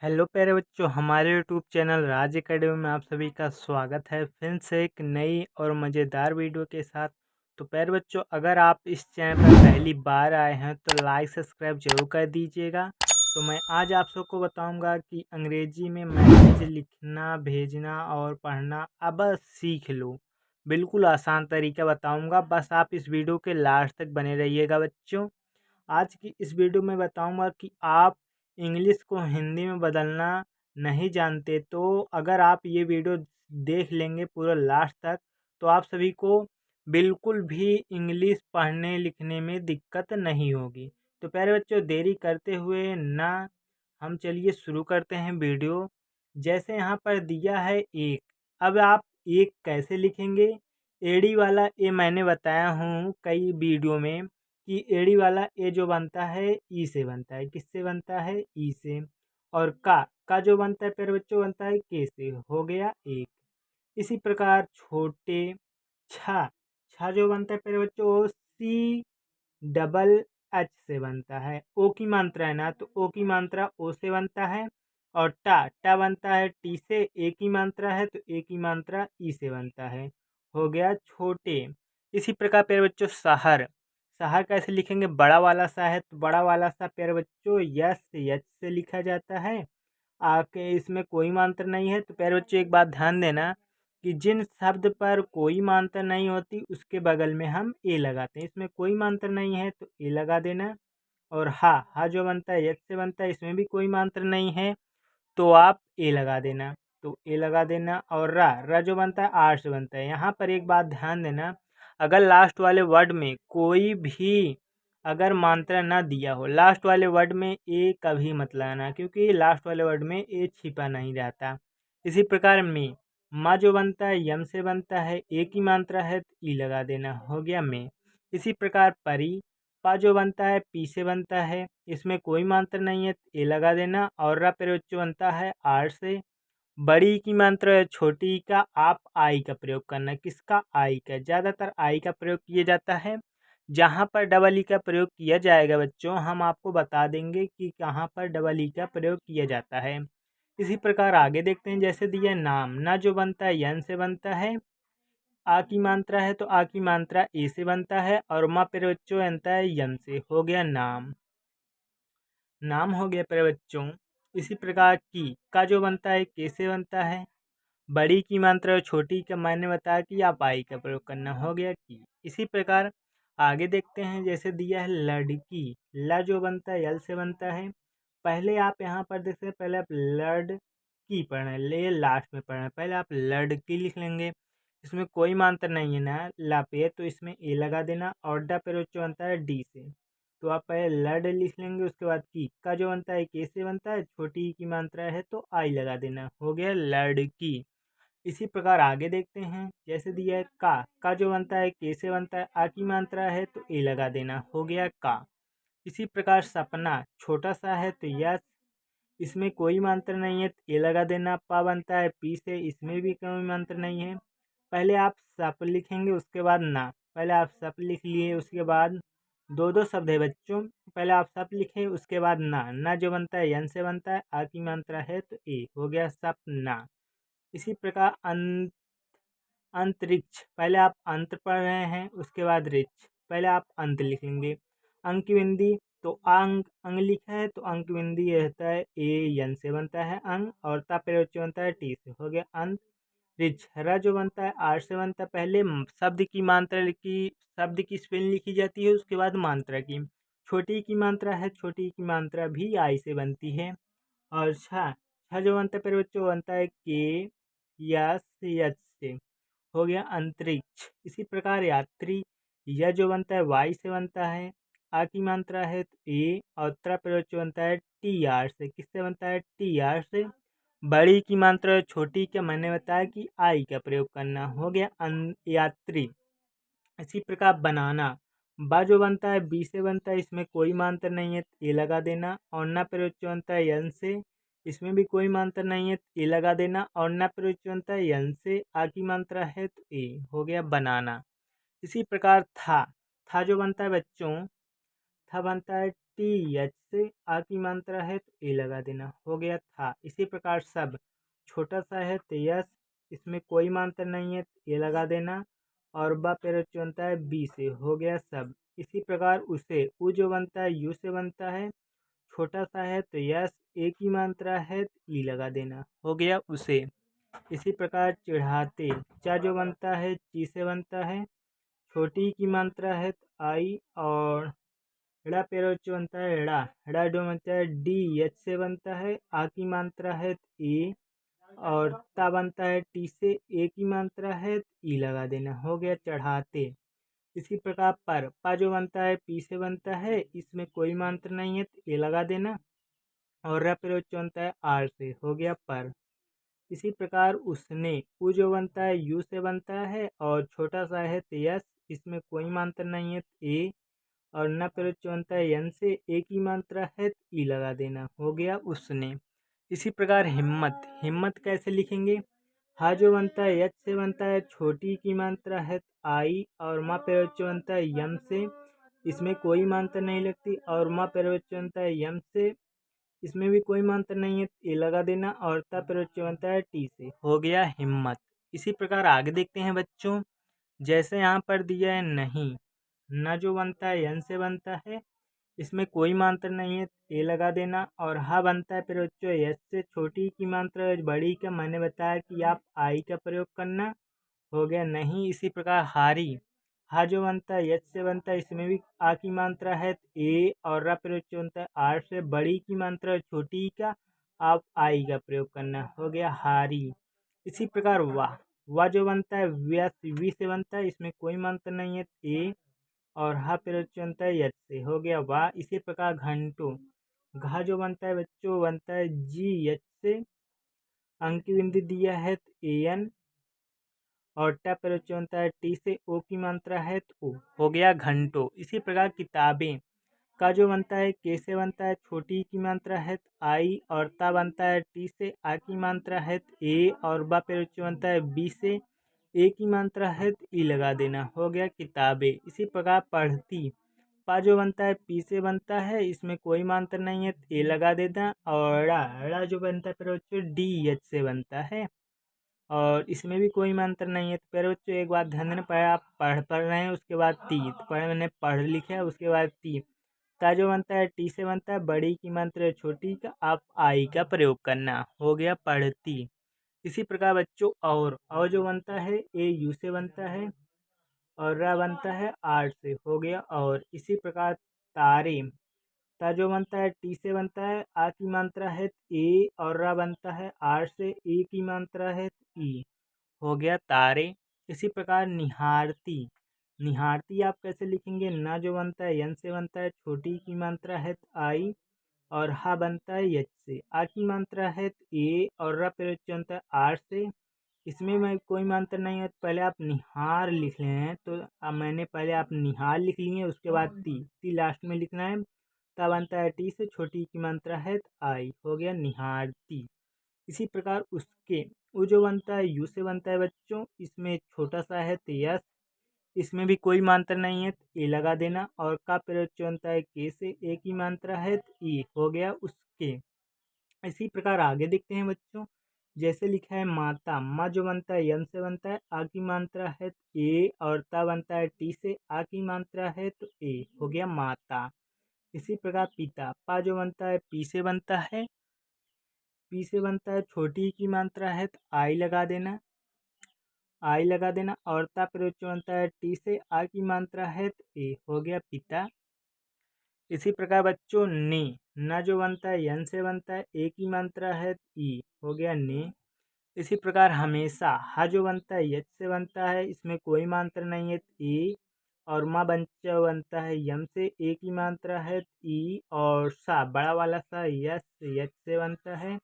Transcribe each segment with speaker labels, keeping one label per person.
Speaker 1: Hello प्यारे बच्चों, हमारे यूट्यूब चैनल राज एकेडमी में आप सभी का स्वागत है फिर से एक नई और मज़ेदार वीडियो के साथ। तो प्यारे बच्चों, अगर आप इस चैनल पर पहली बार आए हैं तो लाइक सब्सक्राइब जरूर कर दीजिएगा। तो मैं आज आप सबको बताऊंगा कि अंग्रेजी में मैसेज लिखना, भेजना और पढ़ना अब सीख लो। बिल्कुल आसान तरीका बताऊंगा, बस आप इस वीडियो के लास्ट तक बने रहिएगा बच्चों। आज की इस वीडियो में बताऊंगा कि आप इंग्लिश को हिंदी में बदलना नहीं जानते, तो अगर आप ये वीडियो देख लेंगे पूरा लास्ट तक तो आप सभी को बिल्कुल भी इंग्लिश पढ़ने लिखने में दिक्कत नहीं होगी। तो प्यारे बच्चों, देरी करते हुए ना हम चलिए शुरू करते हैं वीडियो। जैसे यहाँ पर दिया है एक। अब आप एक कैसे लिखेंगे? एडी वाला ए मैंने बताया हूँ कई वीडियो में कि एड़ी वाला ए जो बनता है ई से बनता है। किससे बनता है? ई से। और का जो बनता है प्यारे बच्चों बनता है के से। हो गया एक। इसी प्रकार छोटे छा छा जो बनता है प्यारे बच्चों वो सी डबल एच से बनता है। ओ की मात्रा है ना, तो ओ की मात्रा ओ से बनता है। और टा टा बनता है टी से। ए की मात्रा है तो ए की मात्रा ई से बनता है। हो गया छोटे। इसी प्रकार प्यारे बच्चों शहर। शहर कैसे लिखेंगे? बड़ा वाला सा है तो बड़ा वाला सा प्यारे बच्चों यस यच से लिखा जाता है। आके इसमें कोई मात्रा नहीं है तो प्यारे बच्चों एक बात ध्यान देना कि जिन शब्द पर कोई मात्रा नहीं होती उसके बगल में हम ए लगाते हैं। इसमें कोई मात्रा नहीं है तो ए लगा देना। और हा हा जो बनता है यच से बनता है, इसमें भी कोई मात्रा नहीं है तो आप ए लगा देना। तो ए लगा देना। और रा रा जो बनता है आर से बनता है। यहाँ पर एक बात ध्यान देना, अगर लास्ट वाले वर्ड में कोई भी अगर मात्रा ना दिया हो, लास्ट वाले वर्ड में ए कभी मत लगाना, क्योंकि लास्ट वाले वर्ड में ए छिपा नहीं रहता। इसी प्रकार में माँ जो बनता है यम से बनता है, ए की मात्रा है तो ई लगा देना। हो गया में। इसी प्रकार परी पा जो बनता है पी से बनता है, इसमें कोई मात्रा नहीं है तो ए लगा देना। और रा प्रयोग बनता है आर से। बड़ी की मात्रा है छोटी का आप आई का प्रयोग करना। किसका? आई का। ज़्यादातर आई का प्रयोग किया जाता है। जहाँ पर डबल ई का प्रयोग किया जाएगा बच्चों, हम आपको बता देंगे कि कहाँ पर डबल ई का प्रयोग किया जाता है। इसी प्रकार आगे देखते हैं। जैसे दिया नाम। ना जो बनता है यन से बनता है। आ की मात्रा है तो आ की मात्रा ए से बनता है। और माँ पे बच्चों बनता है यम से। हो गया नाम। नाम हो गया प्यारे बच्चों। इसी प्रकार की का जो बनता है के से बनता है। बड़ी की मात्रा और छोटी का मैंने बताया कि आप आई का प्रयोग करना। हो गया की। इसी प्रकार आगे देखते हैं। जैसे दिया है लड़की। ल जो बनता है यल से बनता है। पहले आप यहाँ पर देखते हैं, पहले आप लड़की पढ़ रहे हैं, ले लास्ट में पढ़ रहे हैं, पहले आप लड़की लिख लेंगे। इसमें कोई मात्रा नहीं है ना ला पे, तो इसमें ए लगा देना। और डा पे जो बनता है डी से, तो आप पहले लड लिख लेंगे। उसके बाद की का जो बनता है के से बनता है, छोटी ई की मात्रा है तो आई लगा देना। हो गया लड़की। इसी प्रकार आगे देखते हैं। जैसे दिया है का जो बनता है के से बनता है, आ की मात्रा है तो ए लगा देना। हो गया का। इसी प्रकार सपना छोटा सा है तो यस, इसमें कोई मात्रा नहीं है तो ए लगा देना। पा बनता है पी से, इसमें भी कोई मात्रा नहीं है। पहले आप सप लिखेंगे उसके बाद ना। पहले आप सप लिख लिए उसके बाद दो दो शब्द है बच्चों। पहले आप सप लिखे उसके बाद ना। ना जो बनता है यन से बनता है, आ की मात्रा है तो ए। हो गया सपना। इसी प्रकार अंतरिक्ष। पहले आप अंत पढ़ रहे हैं उसके बाद रिच, पहले आप अंत लिखेंगे। अंक बिंदी। तो अंग लिखा है तो अंक बिंदी ये रहता है ए यन से बनता है अंग। और ता प्रयोग बनता है टी से। हो गया अंत। रिच र जो बनता है आर से बनता है। पहले शब्द की मात्रा की शब्द की स्पेलिंग लिखी जाती है, उसके बाद मात्रा की। छोटी की मात्रा है, छोटी की मात्रा भी आई से बनती है। और छा छा जो बनता है फिर बच्चों बनता है के यस यच से। हो गया अंतरिक्ष। इसी प्रकार यात्री। यह जो बनता है वाई से बनता है। आ की मात्रा है तो ए। और त्र प्रयोग बनता है टी आर से। किससे बनता है? टी आर से। बड़ी की मात्रा छोटी का मैंने बताया कि आई का प्रयोग करना। हो गया यात्री। इसी प्रकार बनाना। बा जो बनता है बी से बनता है, इसमें कोई मात्रा नहीं है तो ए लगा देना। और ना प्रयोग बनता है यन से, इसमें भी कोई मात्रा नहीं है तो ए लगा देना। और ना प्रयोग बनता है यन से, आ की मात्रा है तो ए। हो गया बनाना। इसी प्रकार था। था जो बनता है बच्चों, था बनता है टी एच से आ की मात्रा है तो ए लगा देना, हो गया था। इसी प्रकार सब छोटा सा है तो यस, इसमें कोई मात्रा नहीं है तो ए लगा देना, और ब पेरोच बनता है बी से, हो गया सब। इसी प्रकार उसे उ जो बनता है यू से बनता है, छोटा सा है तो यस, ए की मात्रा है तो ई लगा देना, हो गया उसे। इसी प्रकार चिढ़ाते चा जो बनता है ची से बनता है, छोटी की मात्रा है तो आई, और ड़ा पेरोच बनता है ड़ा, ड़ा जो बनता है डी एच से बनता है, आ की मात्रा है तो ए, और ता बनता है टी से, ए की मात्रा है तो ई लगा देना, हो गया चढ़ाते। इसी प्रकार पर पा जो बनता है पी से बनता है, इसमें कोई मात्रा नहीं है तो ए लगा देना, और रा प्रयोग बनता है आर से, हो गया पर। इसी प्रकार उसने उ जो बनता है यू से बनता है, और छोटा सा है तो यस, इसमें कोई मात्रा नहीं है तो ए, और न प्रयोग बनता है यन से, ए की मात्रा है तो ई लगा देना, हो गया उसने। इसी प्रकार हिम्मत, हिम्मत कैसे लिखेंगे? हा जो बनता है यच से बनता है, छोटी की मात्रा है तो आई, और माँ प्रयोग बनता है यम से, इसमें कोई मात्रा नहीं लगती, और माँ प्रयोग बनता है यम से, इसमें भी कोई मात्रा नहीं है तो ए लगा देना, और ता प्रयोग बनता है टी से, हो गया हिम्मत। इसी प्रकार आगे देखते हैं बच्चों, जैसे यहाँ पर दिया है नहीं, न जो बनता है यन से बनता है, इसमें कोई मात्रा नहीं है तो ए लगा देना, और हा बनता है फिर बच्चों यस से, छोटी की मात्रा बड़ी का मैंने बताया कि आप आई का प्रयोग करना, हो गया नहीं। इसी प्रकार हारी, हा जो बनता है यच से बनता है, इसमें भी आ की मात्रा है तो ए, और रा प्रयोग बनता है आर से, बड़ी की मात्रा छोटी का, आप आई का प्रयोग करना, हो गया हारी। इसी प्रकार वाह, वाह जो बनता है वी से बनता है, इसमें कोई मात्रा नहीं है तो ए, और हा प्रयोग बनता है यच से, हो गया वाह। इसी प्रकार घंटों, घा जो बनता है बच्चों बनता है जी एच से, अंक की बिंदु दिया है तो ए एन, और टा प्रयोग बनता है टी से, ओ की मात्रा है तो ओ, हो गया घंटों। इसी प्रकार किताबें का जो बनता है के से बनता है, छोटी की मात्रा है तो आई, और ता बनता है टी से, आ की मात्रा है तो ए, और बा प्रयोग बनता है बी से, ए की मात्रा है तो ई लगा देना, हो गया किताबें। इसी प्रकार पढ़ती, पा जो बनता है पी से बनता है, इसमें कोई मात्रा नहीं है तो ए लगा देना, और ड़ा जो बनता है प्रयोग डी एच से बनता है, और इसमें भी कोई मात्रा नहीं है तो प्यारे बच्चों एक बात ध्यान देना, पहले आप पढ़ रहे हैं, उसके बाद ती, तो पहले मैंने पढ़ लिखा है, उसके बाद ती। ता जो बनता है टी से बनता है, बड़ी की मात्रा है छोटी का, आप आई का प्रयोग करना, हो गया पढ़ती। इसी प्रकार बच्चों और जो बनता है ए यू से बनता है, और रा बनता है आर से, हो गया और। इसी प्रकार तारे, ता जो बनता है टी से बनता है, आ की मात्रा है ए, और रा बनता है आर से, ए की मात्रा है ई, हो गया तारे। इसी प्रकार निहारती, निहारती आप कैसे लिखेंगे? ना जो बनता है यन से बनता है, छोटी की मात्रा है आई, और हा बनता है यच से, आ की मात्रा है ए, और रा प्रत्यय बनता है आर से, इसमें मैं कोई मात्रा नहीं है तो पहले आप निहार लिख रहे हैं, तो अब मैंने पहले आप निहार लिख लिए, उसके बाद ती लास्ट में लिखना है। ता बनता है टी से, छोटी की मात्रा है आई, हो गया निहारती। इसी प्रकार उसके वो जो बनता है यू से बनता है बच्चों, इसमें छोटा सा है तो यस, इसमें भी कोई मात्रा नहीं है तो ए लगा देना, और का प्रयोग बनता है के से, ए की मात्रा है तो ई, हो गया उसके। इसी प्रकार आगे देखते हैं बच्चों, जैसे लिखा है माता, माँ जो बनता है यन से बनता है, आ की मात्रा है तो ए, और ता बनता है टी से, आ की मात्रा है तो ए, हो गया माता। इसी प्रकार पिता, पा जो बनता है पी से बनता है, पी से बनता है, छोटी की मात्रा है तो आई लगा देना, आई लगा देना, और ता प्रयोग बनता है टी से, आ की मात्रा है तो ए, हो गया पिता। इसी प्रकार बच्चों ने, न जो बनता है यन से बनता है, ए की मात्रा है तो ई, हो गया ने। इसी प्रकार हमेशा, हा जो बनता है यच से बनता है, इसमें कोई मात्रा नहीं है तो ए, और माँ बच्चा बनता है यम से, ए की मात्रा है तो ई, और सा बड़ा वाला सा यस, यच से बनता है,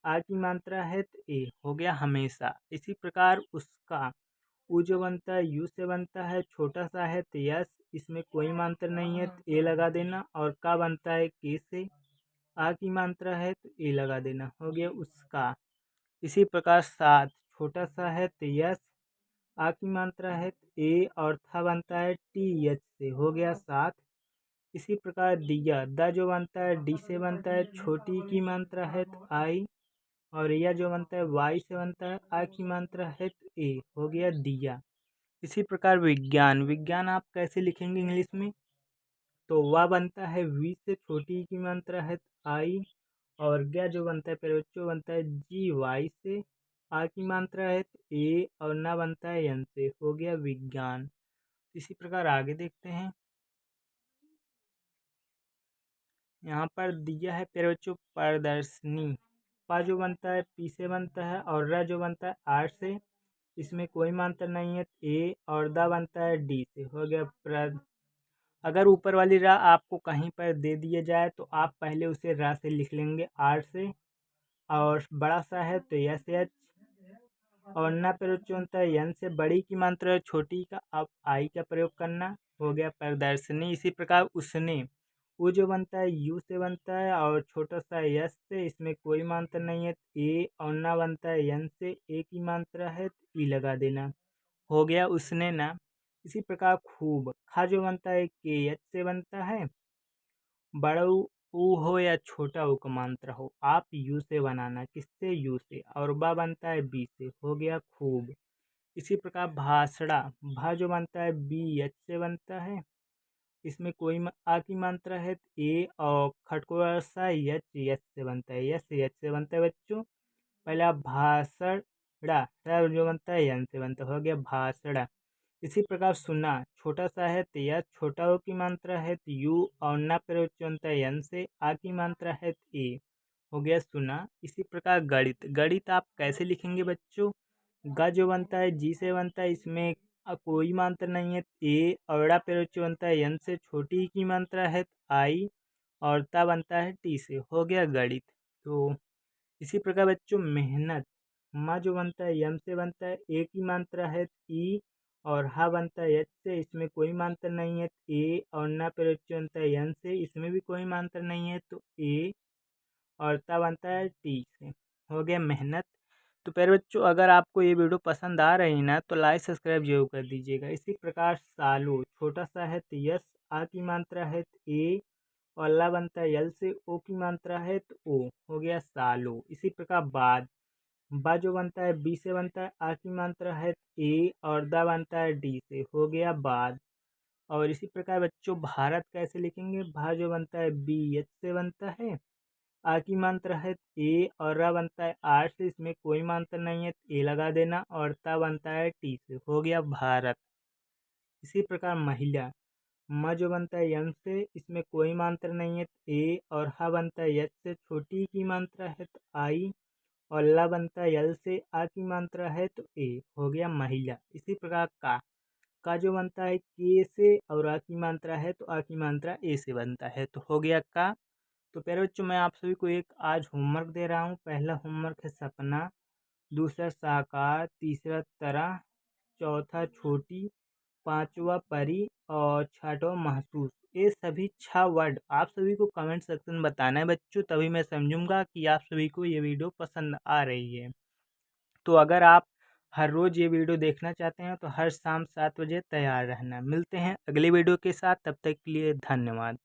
Speaker 1: आ की मात्रा है तो ए, हो गया हमेशा। इसी प्रकार उसका, उ जो बनता है यू से बनता है, छोटा सा है तो यस, इसमें कोई मात्रा नहीं है तो ए लगा देना, और का बनता है के से, आ की मात्रा है तो ए लगा देना, हो गया उसका। इसी प्रकार सात, छोटा सा है तो यस, आ की मात्रा है तो ए, और था बनता है टी एच से, हो गया सात। इसी प्रकार दिया, द जो बनता है डी से बनता है, छोटी की मात्रा है तो आई, और या जो बनता है वाई से बनता है, आ की मात्रा है तो ए, हो गया दिया। इसी प्रकार विज्ञान, विज्ञान आप कैसे लिखेंगे इंग्लिश में? तो वा बनता है वी से, छोटी की मात्रा है तो आई, और ज्ञ जो बनता है प्यारे बच्चों बनता है जी वाई से, आ की मात्रा है तो ए, और ना बनता है एन से, हो गया विज्ञान। इसी प्रकार आगे देखते हैं। यहाँ पर दिया है प्यारे बच्चों प्रदर्शनी, पा जो बनता है पी से बनता है, और र जो बनता है आर से, इसमें कोई मात्रा नहीं है, ए, और दा बनता है डी से, हो गया प्रद। अगर ऊपर वाली रा आपको कहीं पर दे दिया जाए तो आप पहले उसे रा से लिख लेंगे, आर से, और बड़ा सा है तो यस एच, और ना प्रयोग होता है एन से, बड़ी की मात्रा है छोटी का, आप आई का प्रयोग करना, हो गया प्रदर्शनी। इसी प्रकार उसने, वो जो बनता है यू से बनता है, और छोटा सा यस से, इसमें कोई मात्रा नहीं है, ए, और ना बनता है एन से, ए की मात्रा है तो ई लगा देना, हो गया उसने ना। इसी प्रकार खूब, खा जो बनता है के एच से बनता है, बड़ा ऊ हो या छोटा ऊ का मात्रा हो, आप यू से बनाना, किससे? यू से, और बा बनता है बी से, हो गया खूब। इसी प्रकार भाषड़ा, भा जो बनता है बी एच से बनता है, इसमें कोई आ की मात्रा है तो ए, और खटकोरा सा यच यच से बनता है, यस यच से बनता है बच्चों। पहला भाषण, ड़ा जो बनता है यन से बनता है, हो गया भाषड़ा। इसी प्रकार सुना, छोटा सा है तो यह, छोटा ओ की मात्रा है तो यू, और ना प्रयोग बनता है यन से, आ की मात्रा है तो ए, हो गया सुना। इसी प्रकार गणित, गणित आप कैसे लिखेंगे बच्चों? ग जो बनता है जी से बनता है, इसमें कोई मात्रा नहीं है, ए, और ड़ा प्रयोग बनता है यन से, छोटी की मात्रा है तो आई, और ता बनता है टी से, हो गया गणित। तो इसी प्रकार बच्चों मेहनत, माँ जो बनता है यम से बनता है, ए की मात्रा है ई, और हा बनता है एच से, इसमें कोई मात्रा नहीं है, ए, और ना प्रयोग बनता है यन से, इसमें भी कोई मात्रा नहीं है तो ए, और ता बनता है टी से, हो गया मेहनत। तो प्यारे बच्चों, अगर आपको ये वीडियो पसंद आ रही ना तो लाइक सब्सक्राइब जरूर कर दीजिएगा। इसी प्रकार सालो, छोटा सा है तो यस, आ की मात्रा है तो ए, और ला बनता है यल से, ओ की मात्रा है तो ओ, हो गया सालो। इसी प्रकार बाद, बा जो बनता है बी से बनता है, आ की मात्रा है तो ए, और दा बनता है डी से, हो गया बाद। और इसी प्रकार बच्चों भारत कैसे लिखेंगे? भा जो बनता है बी एच से बनता है, आ की मात्रा है ए, और रा बनता है आर से, इसमें कोई मात्रा नहीं है तो ए लगा देना, और ता बनता है टी से, हो गया भारत। इसी प्रकार महिला, म जो बनता है यम से, इसमें कोई मात्रा नहीं है तो ए, और हा बनता है यच से, छोटी की मात्रा है तो आई, और ला बनता है यल से, आ की मात्रा है तो ए, हो गया महिला। इसी प्रकार का जो बनता है के से, और आ की मात्रा है तो आ की मात्रा ए से बनता है, तो हो गया का। तो प्यारे बच्चों, मैं आप सभी को एक आज होमवर्क दे रहा हूँ। पहला होमवर्क है सपना, दूसरा साकार, तीसरा तरह, चौथा छोटी, पांचवा परी, और छठवा महसूस। ये सभी 6 वर्ड आप सभी को कमेंट सेक्शन में बताना है बच्चों, तभी मैं समझूंगा कि आप सभी को ये वीडियो पसंद आ रही है। तो अगर आप हर रोज़ ये वीडियो देखना चाहते हैं तो हर शाम 7 बजे तैयार रहना। मिलते हैं अगले वीडियो के साथ, तब तक के लिए धन्यवाद।